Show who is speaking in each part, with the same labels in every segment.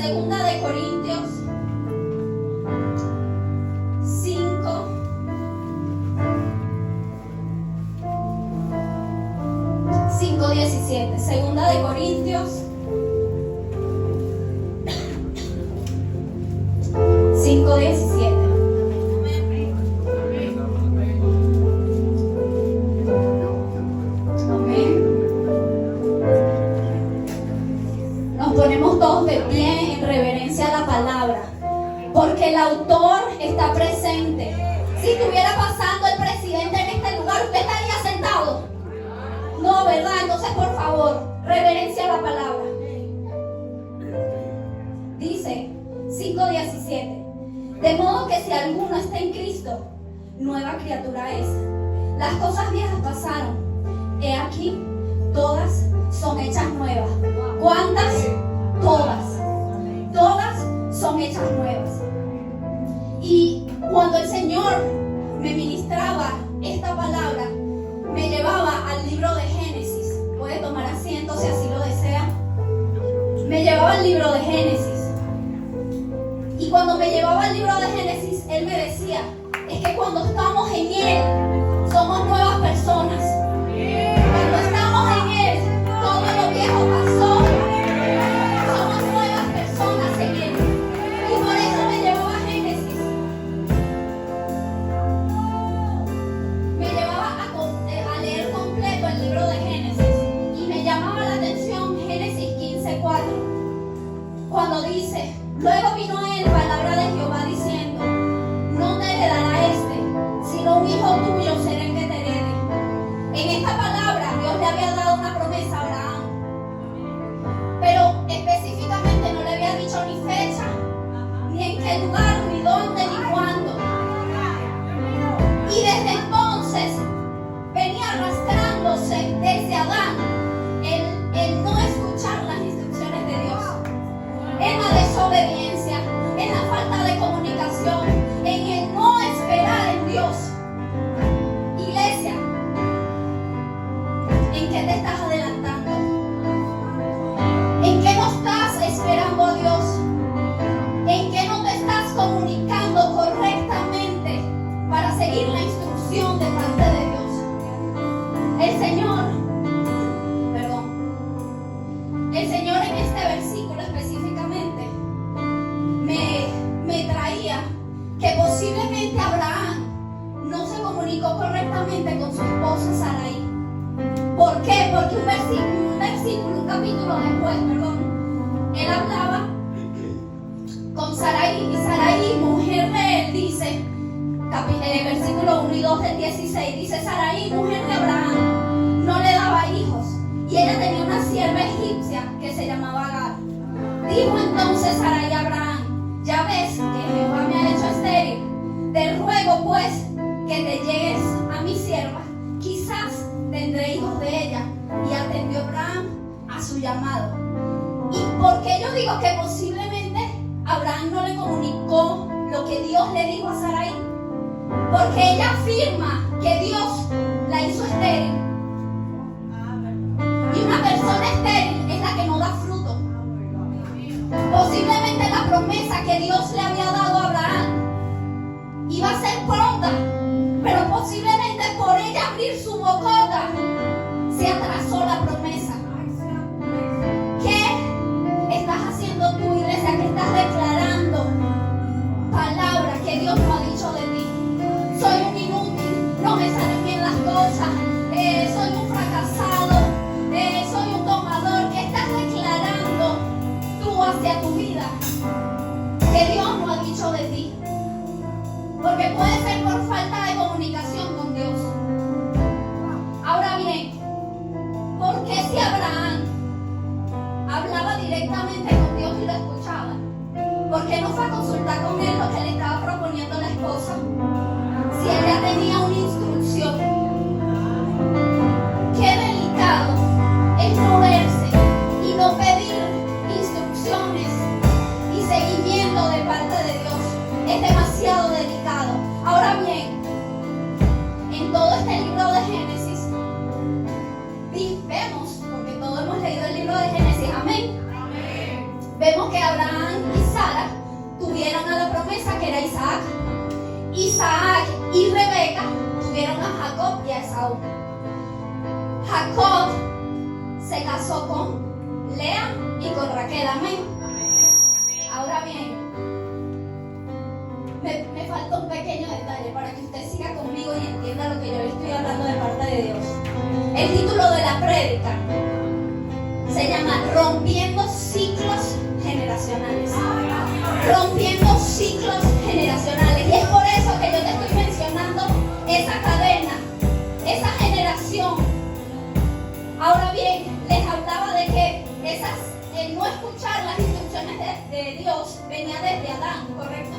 Speaker 1: Segunda de Corintios 5. Segunda de Corintios 5:17. Nos ponemos todos de pie en reverencia a la palabra, porque el autor está presente. Si estuviera pasando el presidente en este lugar, ¿usted estaría sentado? No, ¿verdad? Entonces, por favor, reverencia a la palabra. Dice 5:17. De modo que si alguno está en Cristo, nueva criatura es. Las cosas viejas pasaron. He aquí, todas son hechas nuevas. ¿Cuántas? Todas. Todas son hechas nuevas. Y cuando el Señor me ministraba esta palabra, me llevaba al libro de Génesis. Puede tomar asiento si así lo desea. Me llevaba al libro de Génesis. Y cuando me llevaba al libro de Génesis, Él me decía, es que cuando estamos en Él, somos nuevas personas. Cuando estamos en Él, todo lo viejo pasó. Somos nuevas personas en Él. Y por eso me llevaba a Génesis. Me llevaba a leer completo el libro de Génesis. Y me llamaba la atención Génesis 15:4. Cuando dice, luego vino a él palabra de Jehová diciendo, no te heredará sino un hijo tuyo será el que te herede. En esta palabra Dios le había dado una promesa a Abraham, pero específicamente no le había dicho ni fecha, ni en qué lugar, ni dónde, ni cuándo. Y desde entonces venía arrastrándose desde Adán el no escuchar las instrucciones de Dios, en la desobediencia, en la falta de comunicación, en el no esperar en Dios. Iglesia, ¿en qué te estás adelantando? ¿En qué no estás esperando a Dios? ¿En qué no te estás comunicando correctamente para seguir la instrucción de parte de Dios? El Señor en este versículo específicamente me traía que posiblemente Abraham no se comunicó correctamente con su esposa Sarai. ¿Por qué? Porque un capítulo después, él hablaba con Sarai, y Sarai, mujer de él, dice, versículo 1 y 2 del 16, dice, Sarai, mujer de Abraham, no le daba hijos, y ella tenía una sierva egipcia que se llamaba Agar. Dijo entonces Sarai a Abraham, ya ves que Jehová me ha hecho estéril, te ruego pues que te llegues a mi sierva, quizás tendré hijos de ella. Y atendió Abraham a su llamado. ¿Y por qué yo digo que posiblemente Abraham no le comunicó lo que Dios le dijo a Sarai? Porque ella afirma que Dios la hizo estéril. Y una persona estéril es la que no da fruto. Posiblemente la promesa que Dios le había dado a Abraham iba a ser pronta, pero posiblemente por ella abrir su bocota se atrasó la promesa. ¿Qué estás haciendo tú, iglesia? ¿Qué estás declarando? Palabra que Dios no ha dicho de ti. Soy un inútil, no me salen bien las cosas, soy un fracasado, soy un tomador. ¿Qué estás declarando tú hacia tu vida que Dios no ha dicho de ti? Porque puede ser por falta de comunicación con Dios. Ahora bien, ¿por qué si Abraham hablaba directamente con Dios y lo escuchaba? ¿Por qué no fue a consultar con él lo que le estaba proponiendo la esposa? Si ella tenía una instrucción. Qué delicado es no verse y no pedir instrucciones y seguimiento de parte de Dios. Es demasiado delicado. Ahora bien, en todo este libro de Génesis, vemos, porque todos hemos leído el libro de Génesis, amén. vemos que Abraham y Sara tuvieron a la promesa que era Isaac. Isaac y Rebeca tuvieron a Jacob y a Esaú. Jacob se casó con Lea y con Raquel. Amén. Ahora bien, me falta un pequeño detalle para que usted siga conmigo y entienda lo que yo le estoy hablando de parte de Dios. El título de la prédica se llama Rompiendo Ciclos Generacionales. Rompiendo ciclos generacionales. Y es por eso que yo te estoy mencionando esa cadena, esa generación. Ahora bien, les hablaba de que el no escuchar las instrucciones de Dios venía desde Adán, ¿correcto?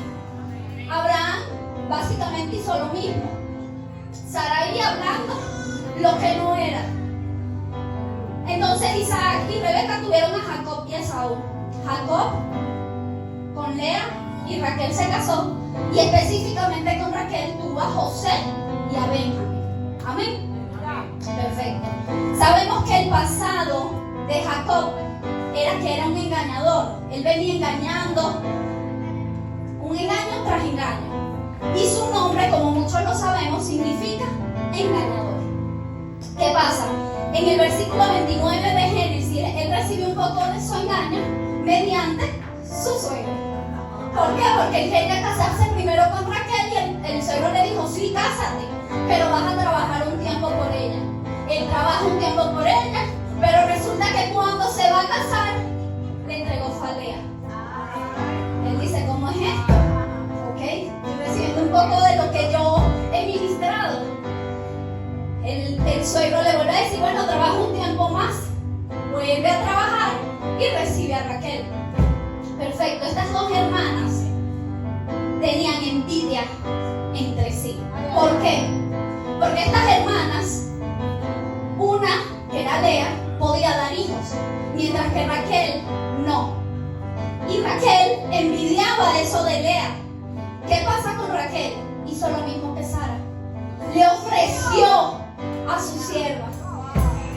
Speaker 1: Abraham básicamente hizo lo mismo. Sarai hablando lo que no era. Entonces Isaac y Rebeca tuvieron a Jacob y Esaú. Jacob con Lea y Raquel se casó, y específicamente con Raquel tuvo a José y a Benjamín. Amén. Perfecto. Sabemos que el pasado de Jacob era que era un engañador. Él venía engañando, un engaño tras engaño. Y su nombre, como muchos lo sabemos, significa engañador. ¿Qué pasa? En el versículo 29 de Génesis, él recibe un poco de su engaño mediante su suegro. ¿Por qué? Porque él quería casarse primero con Raquel y el suegro le dijo, sí, cásate, pero vas a trabajar un tiempo por ella. Él trabaja un tiempo por ella, pero resulta que cuando se va a casar, le entregó fue a Lea. Él dice, ¿cómo es esto? ¿Ok? Estoy recibiendo un poco de lo que yo he ministrado. El suegro le vuelve a decir, bueno, trabaja un tiempo más, vuelve a trabajar y recibe a Raquel. Perfecto, estas dos hermanas tenían envidia entre sí. ¿Por qué? Porque estas hermanas, una que era Lea, podía dar hijos, mientras que Raquel no. Y Raquel envidiaba eso de Lea. ¿Qué pasa con Raquel? Hizo lo mismo que Sara. Le ofreció a su sierva.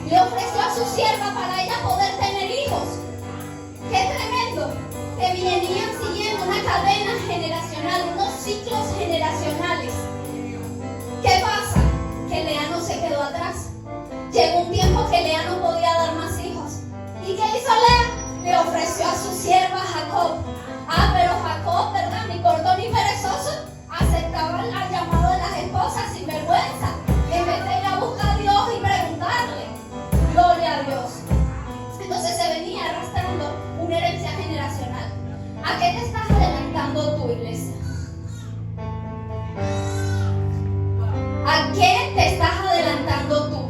Speaker 1: Le ofreció a su sierva para ella poder tener hijos. ¡Qué tremendo! Que venían siguiendo una cadena generacional, unos ciclos generacionales. ¿Qué pasa? Que Lea no se quedó atrás. Llegó un tiempo que Lea no podía dar más hijos. ¿Y qué hizo Lea? Le ofreció a su sierva Jacob. Pero Jacob, ¿verdad? Ni corto ni perezoso, aceptaba el llamado de las esposas sin vergüenza. En vez de ir a buscar a Dios y preguntarle. Gloria a Dios. Entonces se venía arrastrando una herencia generacional. ¿A qué te estás adelantando tú, iglesia? ¿A qué te estás adelantando tú?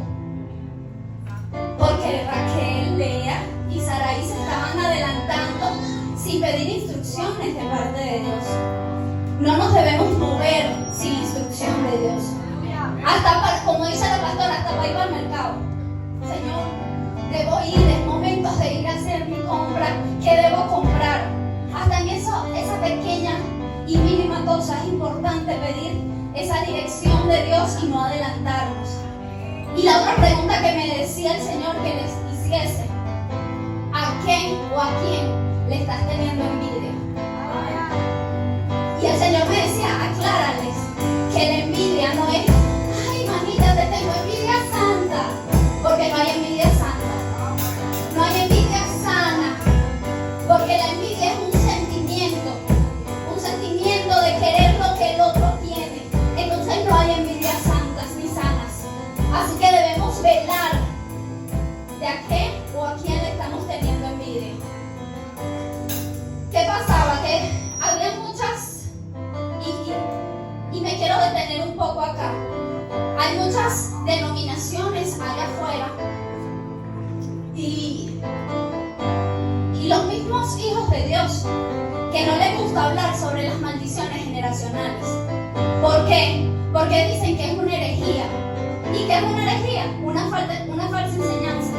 Speaker 1: Porque Raquel, Lea y Sarai se estaban adelantando sin pedir instrucciones de parte de Dios. No nos debemos mover sin instrucción de Dios. Hasta para, como dice la pastora, hasta para ir al mercado. Señor, debo ir, es momento de ir a hacer mi compra. ¿Qué debo comprar? Hasta en esa pequeña y mínima cosa es importante pedir esa dirección de Dios y no adelantarnos. Y la otra pregunta que me decía el Señor que les hiciese: ¿a quién o a quién le estás teniendo envidia? Y el Señor me decía, aclárales que la envidia no es, ay manita, te tengo envidia santa, porque no hay envidia santa, no hay envidia sana, porque la envidia es un sentimiento de querer lo que el otro tiene. Entonces no hay envidias santas ni sanas. Así que debemos velar de a qué o a quién le estamos teniendo envidia. ¿Qué pasaba? Que había muchas, y me quiero detener un poco acá. Hay muchas denominaciones allá afuera y los mismos hijos de Dios que no les gusta hablar sobre las maldiciones generacionales. ¿Por qué? Porque dicen que es una herejía. ¿Y qué es una herejía? Una falsa enseñanza.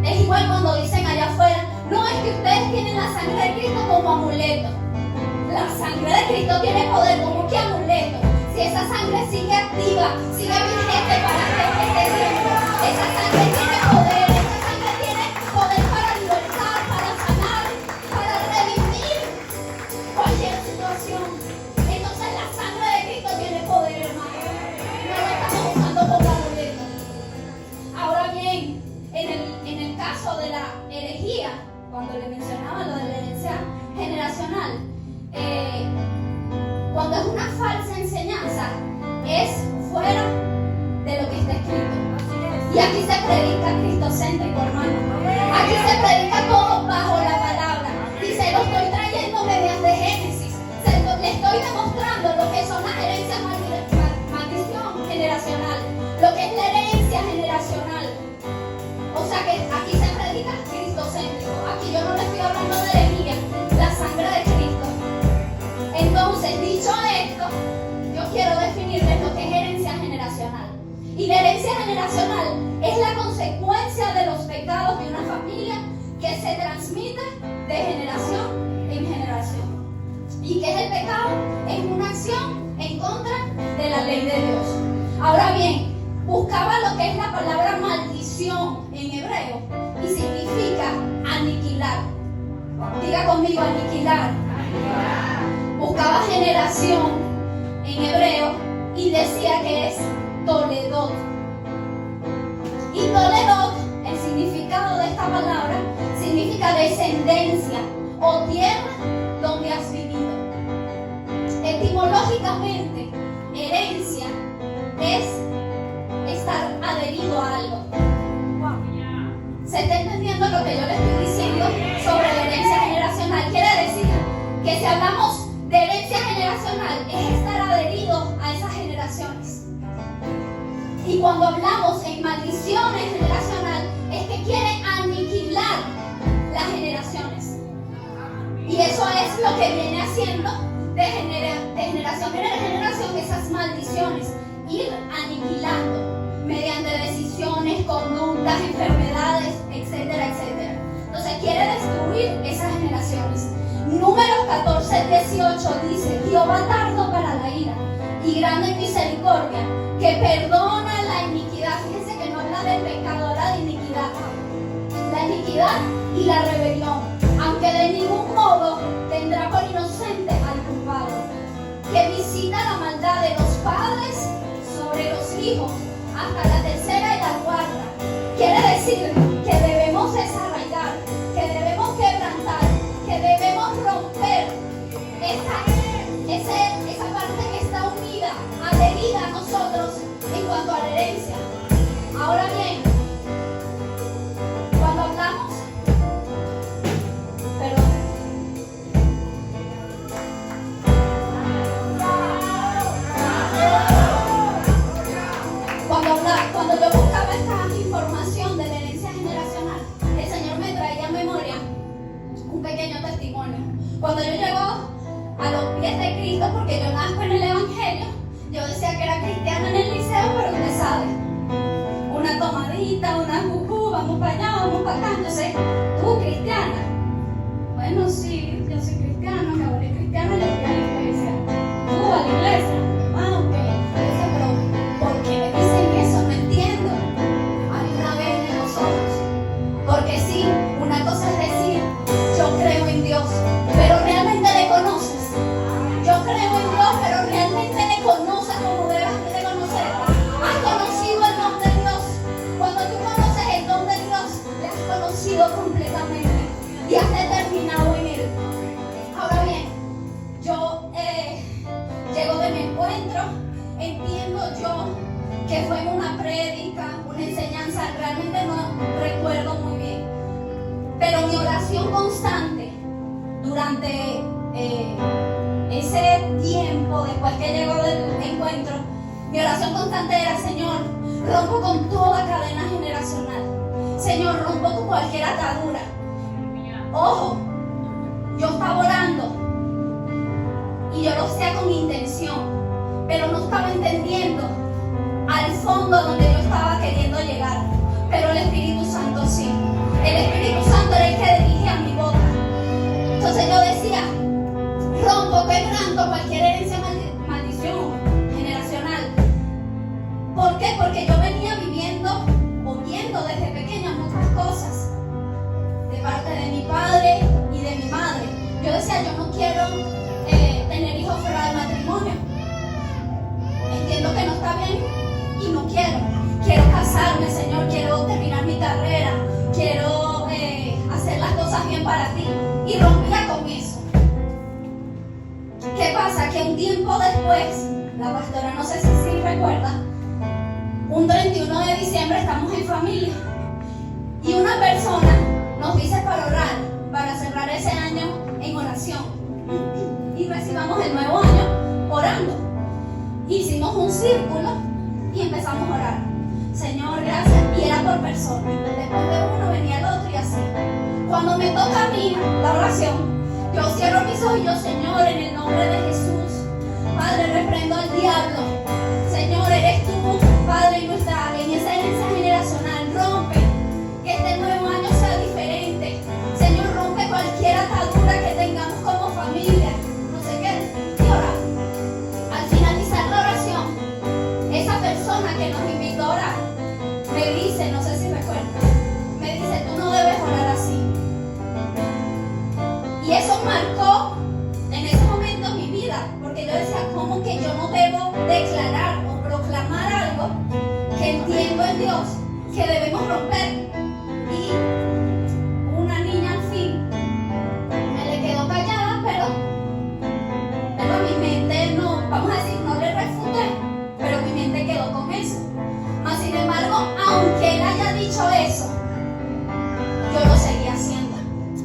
Speaker 1: Es igual cuando dicen allá afuera, no, es que ustedes tienen la sangre de Cristo como amuleto. La sangre de Cristo tiene poder, como que amuleto. Si esa sangre sigue activa, sigue vigente para este tiempo, esa sangre tiene poder para libertar, para sanar, generacional es la consecuencia de los pecados de una familia que se transmite de generación en generación. ¿Y qué es el pecado? Es una acción en contra de la ley de Dios. Ahora bien, buscaba lo que es la palabra maldición en hebreo y significa aniquilar. Diga conmigo, aniquilar. Buscaba generación en hebreo y decía que es Toledot. Y Toledot, el significado de esta palabra, significa descendencia o tierra donde has vivido. Etimológicamente, herencia es estar adherido a algo. ¿Se está entendiendo lo que yo le estoy diciendo sobre la herencia generacional? Quiere decir que si hablamos de herencia generacional es estar adherido a esas generaciones. Y cuando hablamos en maldiciones generacional es que quiere aniquilar las generaciones. Y eso es lo que viene haciendo de generación en generación esas maldiciones. Ir aniquilando mediante decisiones, conductas, enfermedades, etcétera, etcétera. Entonces quiere destruir esas generaciones. Números 14:18 dice: Jehová tardo para la ira y grande en misericordia, que perdona la iniquidad. Fíjense que no habla del pecado, habla de iniquidad. La iniquidad y la rebelión, aunque de ningún modo tendrá por inocente al culpable, que visita la maldad de los padres sobre los hijos hasta la tercera y la cuarta. Quiere decir que debemos desarraigar, que debemos quebrantar, que debemos romper esa parte que está unida, adherida a nosotros en cuanto a la herencia. Ahora bien, cuando hablamos, cuando yo buscaba esta información de la herencia generacional, el Señor me traía a memoria un pequeño testimonio. Cuando yo llego a los pies de Cristo, porque yo nazco en el Evangelio, yo decía que era cristiana en el liceo, pero usted sabe, una tomadita, una cucú, vamos para allá, vamos para acá. Entonces, ¿tú cristiana? Bueno, sí, yo soy cristiana, mi abuela es cristiana, yo voy a la iglesia. ¿Tú a la iglesia? Ah, ok. Entonces, pero ¿por qué me dicen eso? No entiendo. A mí una vez en los ojos. Porque sí, una cosa es decir, yo creo en Dios, pero realmente le conoces. Yo creo en Dios, pero realmente le conoces como debes de conocer. Has conocido el don de Dios. Cuando tú conoces el don de Dios, le has conocido completamente y has determinado en él. Ahora bien, yo llego de mi encuentro, entiendo yo que fue una prédica, una enseñanza, realmente no recuerdo muy bien, pero mi oración constante durante ese tiempo después que llegó del encuentro, mi oración constante era: Señor, rompo con toda cadena generacional. Señor, rompo con cualquier atadura. Ojo, yo estaba orando y yo lo hacía con intención, pero no estaba entendiendo al fondo donde yo estaba queriendo llegar. Pero el Espíritu Santo sí. El Espíritu Santo era el que dirigía mi boca. Entonces yo decía: rompo, quebranto cualquier herencia, maldición generacional. ¿Por qué? Porque yo venía viviendo o viendo desde pequeña muchas cosas de parte de mi padre y de mi madre. Yo decía: yo no quiero tener hijos fuera del matrimonio. Entiendo que no está bien y no quiero. Quiero casarme, Señor, quiero terminar mi carrera, quiero hacer las cosas bien para ti. Y rompía con eso. ¿Qué pasa? Que un tiempo después, la pastora, no sé si recuerda, un 31 de diciembre estamos en familia y una persona nos dice para orar, para cerrar ese año en oración y recibamos el nuevo año orando. Hicimos un círculo y empezamos a orar. Señor, gracias. Y era por persona. Después de uno venía el otro y así. Cuando me toca a mí la oración, yo cierro mis ojos y yo: Señor, en el nombre de Jesús, Padre, reprendo al diablo. Señor, eres tú, Padre, en esa herencia que debemos romper. Y una niña al fin me le quedó callada, pero mi mente no, vamos a decir, no le refuté, pero mi mente quedó con eso. Mas sin embargo, aunque él haya dicho eso, yo lo seguía haciendo,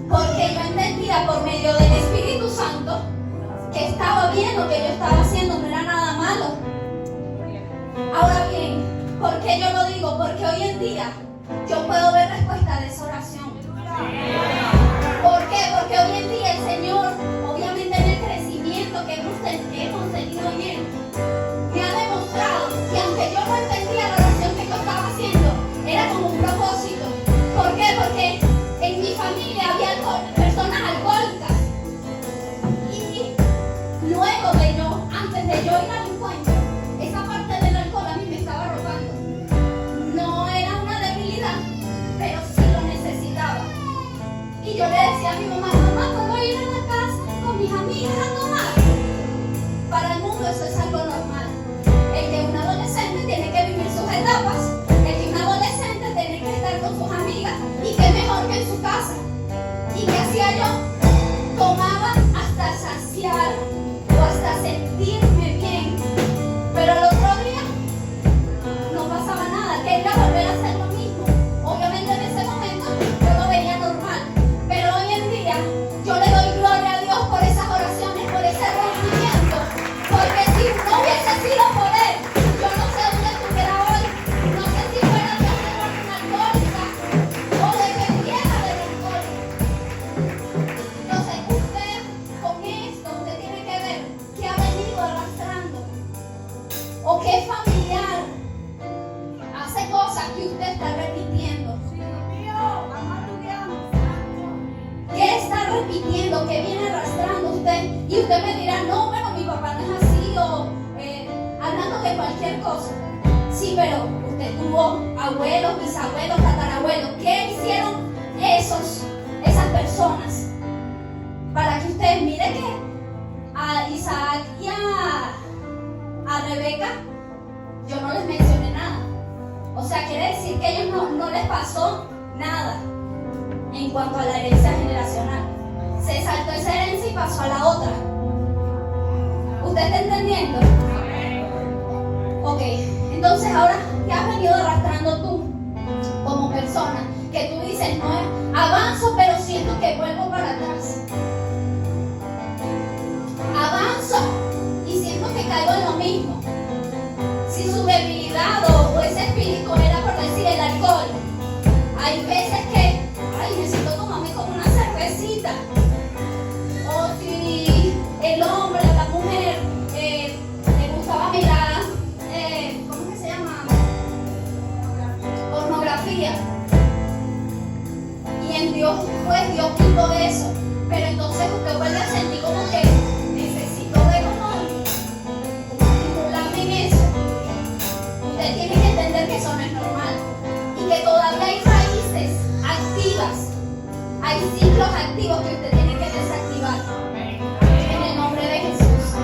Speaker 1: porque yo entendía por medio del Espíritu Santo que estaba bien lo que yo estaba haciendo, no era nada malo. Ahora bien, ¿por qué yo lo digo? Porque hoy en día yo puedo ver respuesta de esa oración. ¿Por qué? Porque hoy en día el Señor, obviamente en el crecimiento que hemos tenido en Él, me ha demostrado que aunque yo no entendía la oración que yo estaba haciendo, era como un propósito. ¿Por qué? Porque en mi familia había personas alcohólicas. Y luego de yo, antes de yo ir al encuentro, esa parte del alcohol a mí me estaba robando. No era una debilidad, pero sí lo necesitaba. Y yo le decía a mi mamá, ¿puedo ir a la casa con mis amigas a tomar? Para el mundo eso es algo normal. El que un adolescente tiene que vivir sus etapas. El que un adolescente tiene que estar con sus amigas. Y qué mejor que en su casa. ¿Y qué hacía yo? Tomaba hasta saciar o hasta sentirme bien. Pero al otro día no pasaba nada. Quería volver a hacer lo mismo. Obviamente en ese momento yo lo veía normal. Pero hoy en día yo le doy gloria a Dios por esas oraciones, por ese rompimiento. Porque si no hubiese sido por Él, yo no sé dónde estuviera hoy. No sé si fuera de una alcohólica o dependiera del alcohol. Entonces usted con esto, usted tiene que ver qué ha venido arrastrando. O qué familiar hace cosas que usted está repitiendo. ¿Qué está repitiendo? ¿Qué viene arrastrando usted? Y usted me dirá, no, pero mi papá no es así, o hablando de cualquier cosa. Sí, pero usted tuvo abuelos, bisabuelos, tatarabuelos. ¿Qué hicieron esas personas? Para que usted mire que a Isaac y a Rebeca, yo no les mencioné nada. O sea, quiere decir que a ellos no les pasó nada en cuanto a la herencia generacional. Se saltó esa herencia y pasó a la otra. ¿Usted está entendiendo? Ok, entonces ahora, ¿qué has venido arrastrando tú como persona? Que tú dices, no, avanzo, pero siento que vuelvo para atrás. Avanzo y siento que caigo en lo mismo. Si su debilidad o ese espíritu era por decir el alcohol, hay veces que necesito tomarme como una cervecita. O si el hombre, la mujer, le gustaba mirar, ¿cómo que se llama? Pornografía. Y en Dios, pues Dios quitó eso. Pero entonces usted vuelve a sentir como que necesito de como estimularme en eso. Usted tiene que entender que eso no es normal. Y que todavía hay raíces activas. Hay ciclos activos que usted tiene que desactivar. En el nombre de Jesús.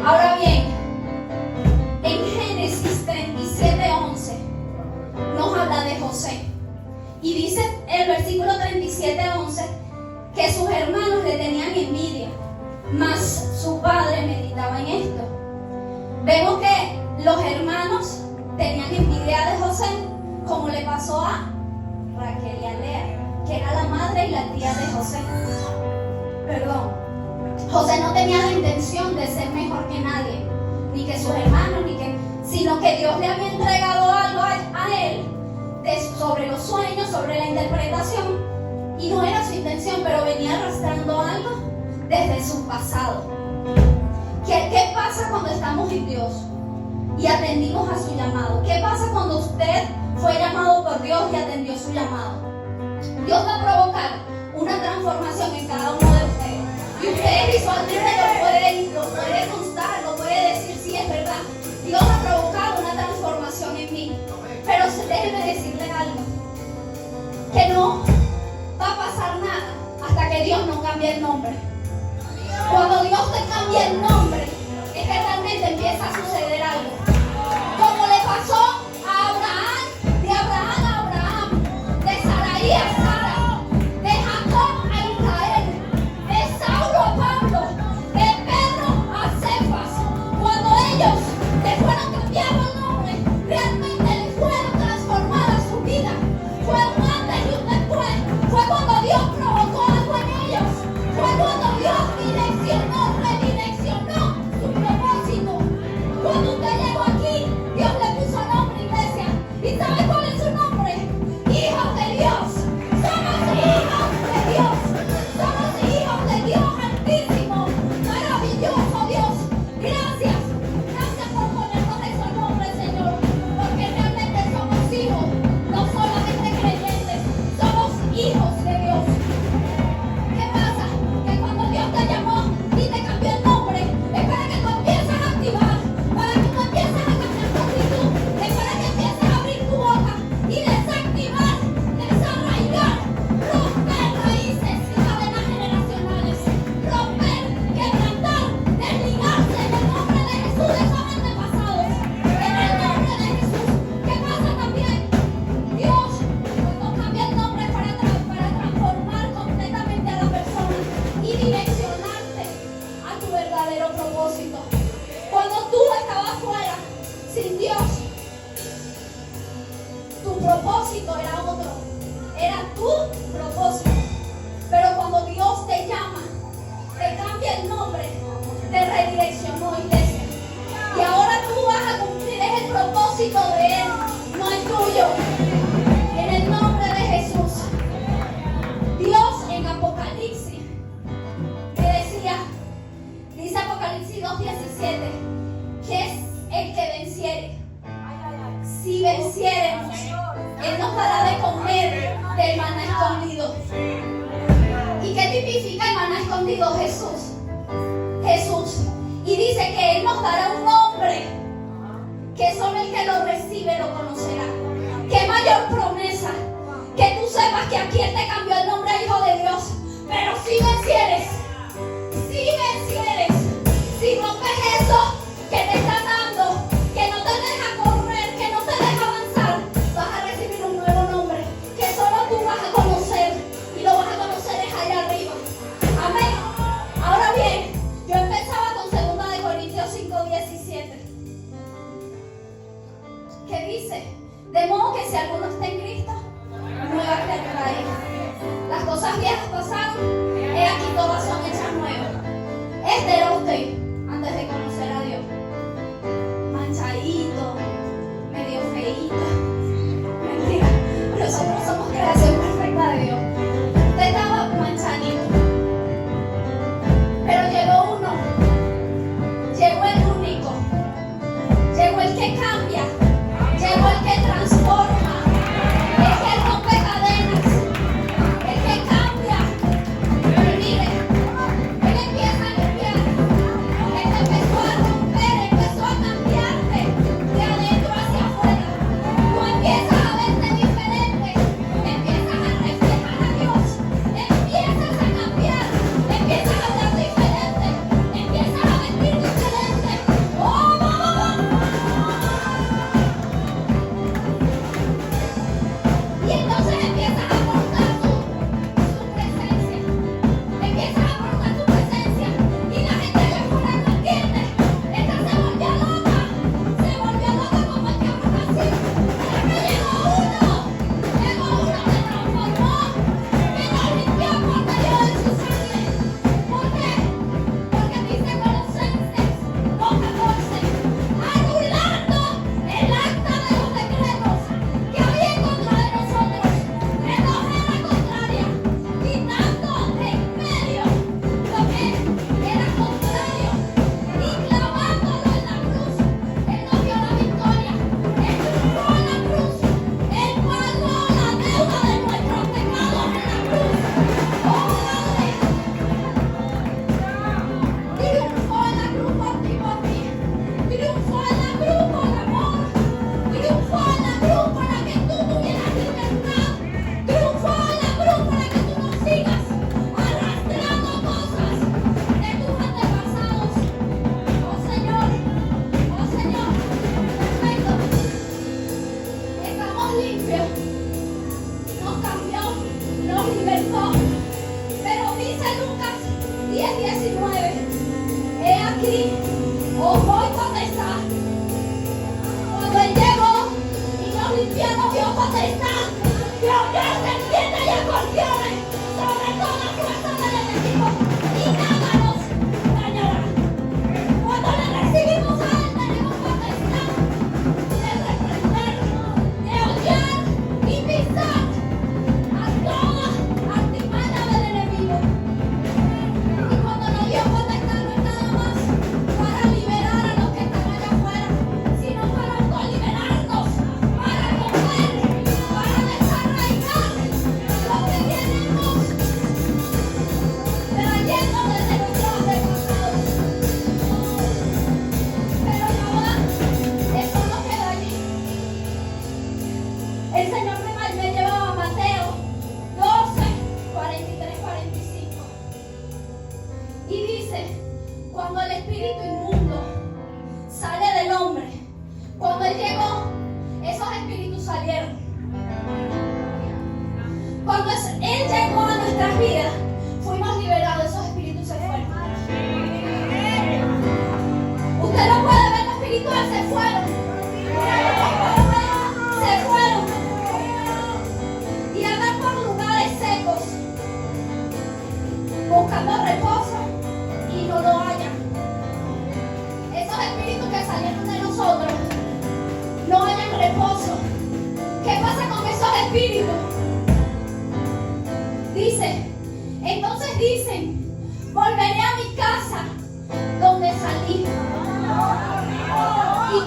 Speaker 1: Ahora bien, en Génesis 37:11 nos habla de José. Y dice el versículo 37:11 que sus hermanos le tenían envidia, mas su padre meditaba en esto. Vemos que los hermanos tenían envidia de José, como le pasó a Raquel y a Lea, que era la madre y la tía de José. Perdón. José no tenía la intención de ser mejor que nadie, ni que sus hermanos, sino que Dios le había entregado algo a él sobre los sueños, sobre la interpretación, y no era su intención, pero venía arrastrando algo desde su pasado. ¿Qué pasa cuando estamos en Dios y atendimos a su llamado? ¿Qué pasa cuando usted fue llamado por Dios y atendió su llamado? Dios va a provocar una transformación en cada uno de ustedes. Y ustedes visualmente lo puede constar, lo puede decir, sí, es verdad. Dios ha provocado una transformación en mí. Pero déjenme decirles algo. Que no va a pasar nada hasta que Dios no cambie el nombre. Cuando Dios te cambia el nombre, es que realmente empieza a suceder algo. Como le pasó a Abraham, de Abraham verdadero propósito. Cuando tú estabas fuera, sin Dios, tu propósito era otro. Era tu propósito. Pero cuando Dios te llama, te cambia el nombre, te redireccionó, iglesia. Y ahora tú vas a cumplir el propósito de Él, no el tuyo. En el nombre de Jesús. Dios en Apocalipsis me decía, dice Apocalipsis 2:17, que es el que venciere. Si venciéremos, Él nos dará de comer del maná escondido. ¿Y qué tipifica el maná escondido? Jesús. Jesús. Y dice que Él nos dará un nombre que solo el que lo recibe lo conocerá. ¿Qué mayor promesa? Que tú sepas que aquí Él te cambió el nombre a Hijo de Dios. Pero si vencieres, si rompes eso que te está dando, que no te deja correr, que no te deja avanzar, vas a recibir un nuevo nombre que solo tú vas a conocer, y lo vas a conocer es allá arriba. Amén. Ahora bien, yo empezaba con 2 de Corintios 5:17, que dice: de modo que si alguno está en Cristo, nueva criatura es. Las cosas viejas pasaron, he aquí todas son hechas nuevas. Este era usted antes de conocer a Dios. Manchadito, medio feíto. Mentira, nosotros somos creación perfecta de Dios. Usted estaba manchadito. Pero llegó uno, llegó el único, llegó el que cambia, llegó el que transforma, el que rompe cadenas, el que cambia. Y mire, Él empieza a limpiar, Él te empezó a romper, empezó a cambiarte de adentro hacia afuera. Tú empiezas a verte diferente, empiezas a reflejar a Dios, empiezas a cambiar, empiezas a hablar diferente, empiezas a vestir diferente. ¡Oh! Y entonces empiezas a aportar su presencia. Empiezas a aportar tu presencia. Y la gente allá afuera no entiende. Esta se volvió loca. Se volvió loca como el que habla así. Pero que llegó uno que transformó, que nos limpió por medio de su sangre. ¿Por qué? Porque dice Colosenses 2:14, anulando el acta de los decretos que había en contra de nosotros, en la contraria, quitando en medio lo que era contrario y clavándolo en la cruz. Él nos dio la victoria, Él triunfó en la cruz, Él pagó la deuda de nuestros pecados en la cruz. ¡Oh, Padre! Triunfó en la cruz por ti, triunfó en la cruz por amor, triunfó en la cruz para que tú tuvieras libertad, triunfó en la cruz para que tú no sigas arrastrando cosas de tus antepasados. Oh Señor, perfecto. Estamos limpios, nos cambió, nos libertó. Pero dice Lucas 10:19, he aquí, os doy potestad. Cuando Él llegó y nos limpió, nos dio potestad de hollar serpientes y escorpiones sobre toda fuerza del enemigo, y nada nos dañará. Cuando le recibimos a Él, tenemos potestad de reprender, de hollar y pisar a toda artimaña del enemigo. Y cuando nos dio potestad, no es nada más para liberar a los que están allá afuera, sino para autoliberarnos, para romper, para desarraigar lo que tenemos trayendo desde nuestros antepasados. Pero ya va, eso no queda allí. El Señor me llevaba a Mateo 12:43-45. Y dice, cuando el espíritu inmundo sale del hombre, cuando Él llegó, esos espíritus salieron. Cuando Él llegó a nuestras vidas, fuimos liberados, esos espíritus se fueron. salieron de nosotros no hayan reposo. ¿Qué pasa con esos espíritus? Dice, entonces dicen, volveré a mi casa donde salí. Y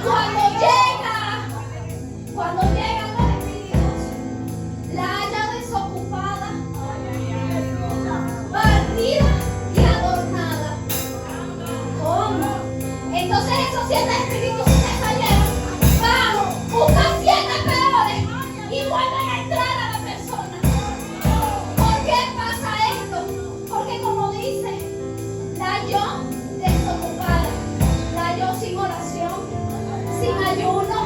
Speaker 1: cuando llegan los espíritus, la halla desocupada, barrida y adornada. ¿Cómo? Entonces esos 7 espíritus se salieron, van, buscan 7 peores y vuelven a entrar a la persona. ¿Por qué pasa esto? Porque como dice, la halló desocupada, la halló sin oración, sin ayuno,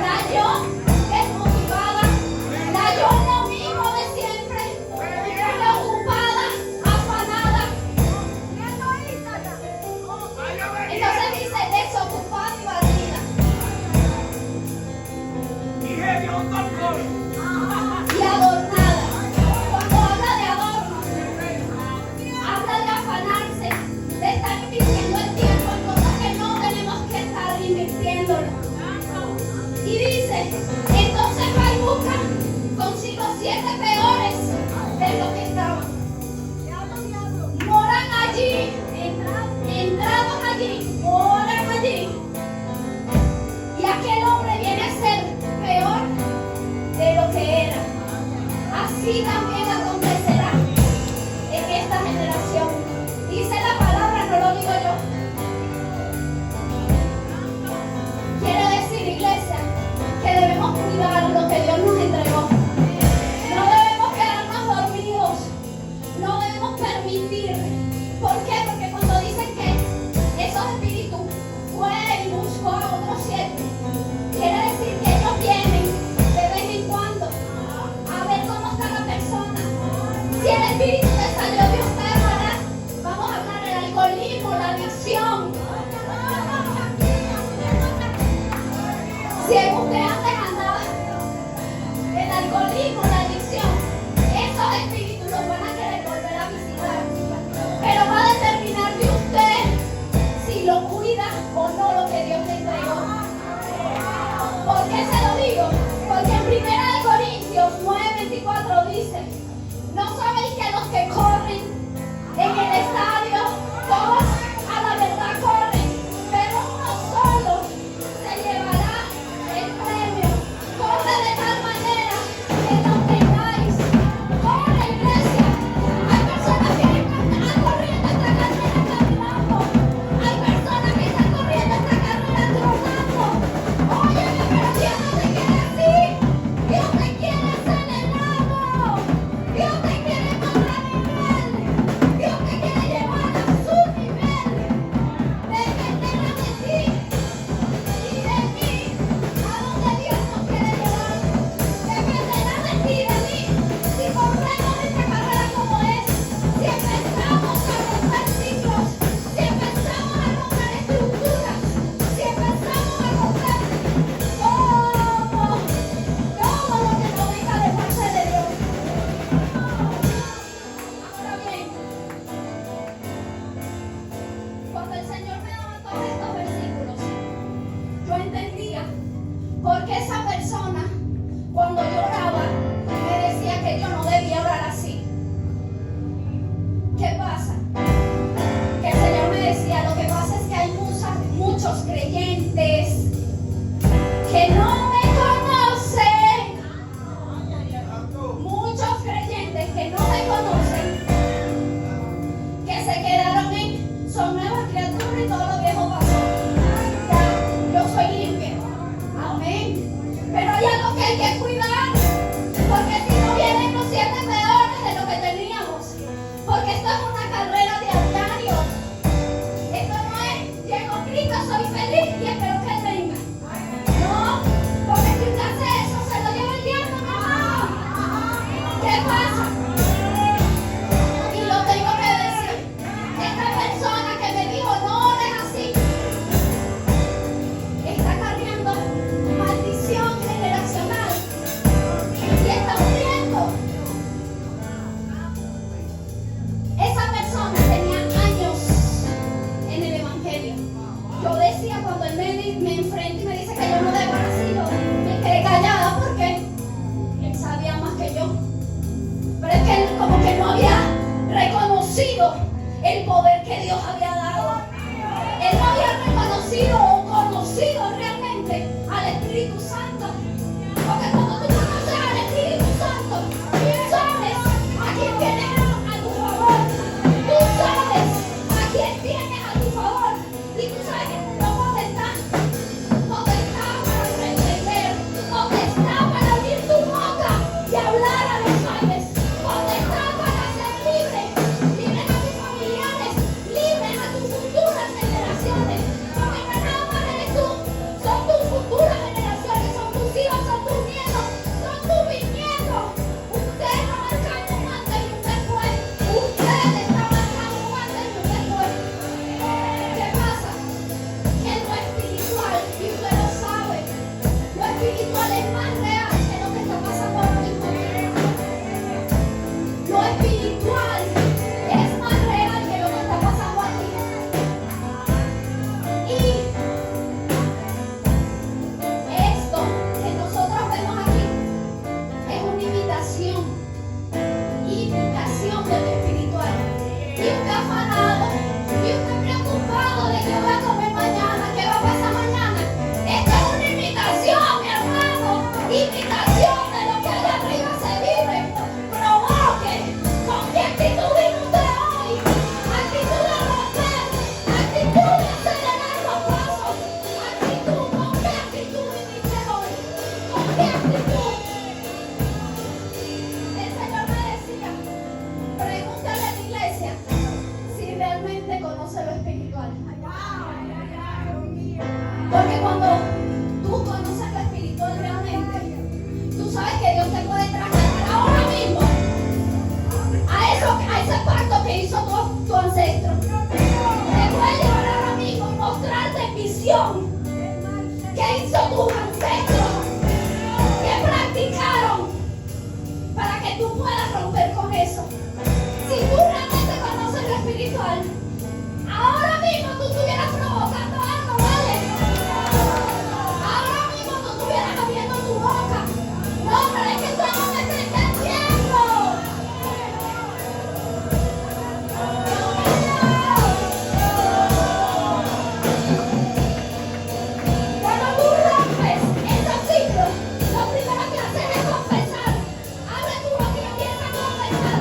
Speaker 1: la halló desmotivada, la halló en lo mismo de siempre, preocupada, afanada. Entonces dice desocupada y barrida. Y adornada. Cuando habla de adorno, habla de afanarse, de estar invirtiendo el tiempo en cosas que no tenemos que estar invirtiéndolo. Y dice, entonces va y busca consigo 7 peores de lo que estaban. Moran allí, entrados allí, moran allí. Y aquel hombre viene a ser peor de lo que era. Así también acontecerá en esta generación. Dice la palabra, no lo digo yo. Quiere decir, iglesia, que debemos cuidar lo que Dios nos entregó. No debemos quedarnos dormidos. No debemos permitir. ¿Por qué? Porque cuando dicen que esos espíritus fue y buscó a otros 7, quiere decir que ellos vienen de vez en cuando a ver cómo está la persona. Si el espíritu te salió de usted, ¿verdad? Vamos a hablar del alcoholismo, la adicción. Si usted antes andaba el alcoholismo, la adicción, esos espíritus los van a querer volver a visitar. Pero va a determinar de usted si lo cuida o no lo que Dios le entregó. ¿Por qué se lo digo? Porque en 1 Corintios 9:24 dice, ¿no sabéis que los que corren en el estadio, todos a la verdad corren, pero uno solo se llevará el premio? que Dios había dado. Él no había reconocido o conocido realmente al Espíritu Santo. Porque cuando tú conoces al Espíritu Santo, tú sabes a quién tienes a tu favor. Tú sabes a quién tienes a tu favor. Y tú sabes que no potestad para reprender, potestad para abrir tu boca y hablar a los hombres, potestad para ser libres a tus familiares, libres a tus futuras generaciones. Porque no nada más eres tú, son tus futuras generaciones, son tus hijos, son tus nietos, son tus bisnietos. Ustedes no marcan un antes y un después. Ustedes están marcando un antes y un después. ¿Qué pasa? Que lo espiritual, y usted lo sabe, lo espiritual es más real que lo que está pasando ahora mismo. Lo espiritual es más real que lo que está pasando aquí. Y esto que nosotros vemos aquí es una imitación de lo espiritual. Y usted afanado, y usted preocupado de qué voy a comer mañana, qué va a pasar mañana. Esta es una imitación, mi hermano, imitación de lo que allá arriba se vive. Provoque. ¿Con qué actitud vino usted hoy? Actitud de romper, actitud de acelerar los pasos, actitud. ¿Con qué actitud viniste hoy? ¿Con qué actitud? El Señor me decía, pregúntale a la iglesia si realmente conoce lo espiritual. Porque cuando tú conoces lo espiritual realmente, tú sabes que Dios te puede trasladar ahora mismo a ese pacto que hizo tu ancestro. Te puede llevar ahora mismo y mostrarte visión que hizo tus ancestros, que practicaron para que tú puedas romper con eso. Si tú realmente conoces lo espiritual, ahora mismo tú estuvieras provocando algo, ¿vale? Ahora mismo tú estuvieras abriendo tu boca. No, pero es que estamos en este tiempo. Cuando tú rompes esos ciclos, lo primero que haces es confesar. Abre tu boca y empieza a confesar.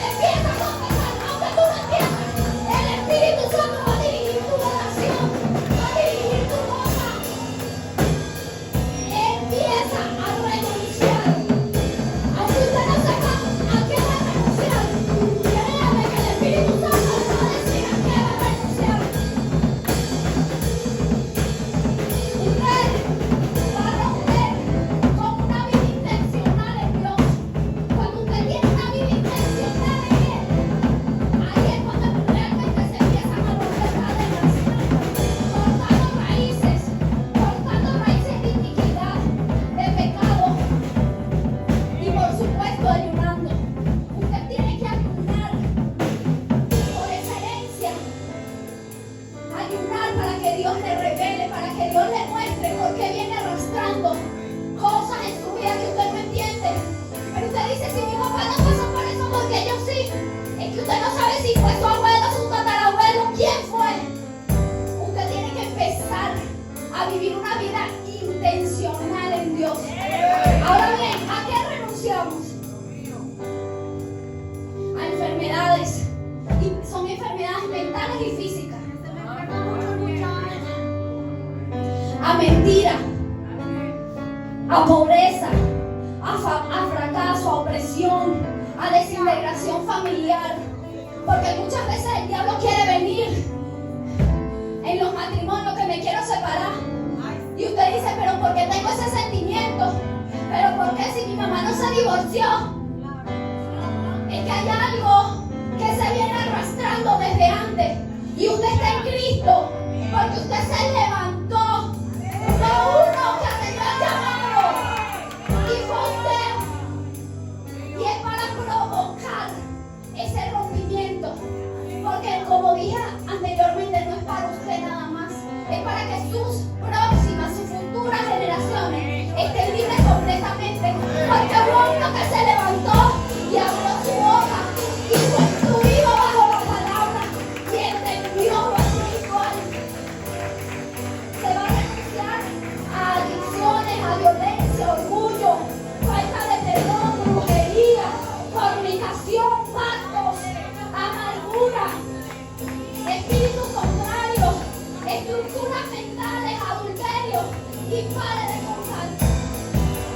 Speaker 1: Empieza a confesar, aunque tú no entiendas. El Espíritu Santo va a dirigir tu oración, va a dirigir tu boca. Empieza a renunciar. Aunque usted no sepa a qué va a renunciar, créame que el Espíritu Santo le va a decir a qué va a renunciar. Usted va a romper con una vida intencional en Dios. Cuando usted tiene una vida intencional en Él, ahí es cuando realmente se empiezan a romper cadenas, cortando raíces de iniquidad, de pecado y por supuesto ayunando. Usted tiene que ayunar por excelencia. Ayunar para que Dios le revele, para que Dios le muestre por qué viene arrastrando cosas en su vida que usted no entiende. Pero usted dice, si mi papá no pasó por eso, porque yo sí. Es que usted no sabe si fue su abuelo, su tatarabuelo, quién fue. Usted tiene que empezar a vivir una vida intencional en Dios. Ahora bien, ¿a qué renunciamos? A enfermedades. Y son enfermedades mentales y físicas. A mentira, a pobreza, a fracaso, a opresión, a desintegración familiar. Porque muchas veces el diablo quiere venir en los matrimonios que me quiero separar. Y usted dice, pero ¿por qué tengo ese sentimiento? Pero ¿por qué si mi mamá no se divorció? Es que hay algo que se viene arrastrando desde antes. Y usted está en Cristo porque usted se levantó. No uno que atendió el llamado. Y fue usted. Y es para provocar ese rompimiento. Porque como dije anteriormente, no es para usted nada más. Es para que sus próximas, sus futuras generaciones estén libres completamente. Porque hubo uno que se levantó y abrió su boca y fue instruido bajo la palabra. Y él y pare de contar.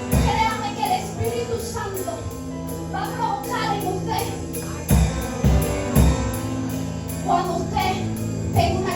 Speaker 1: Créame que el Espíritu Santo va a provocar en usted, cuando usted tenga una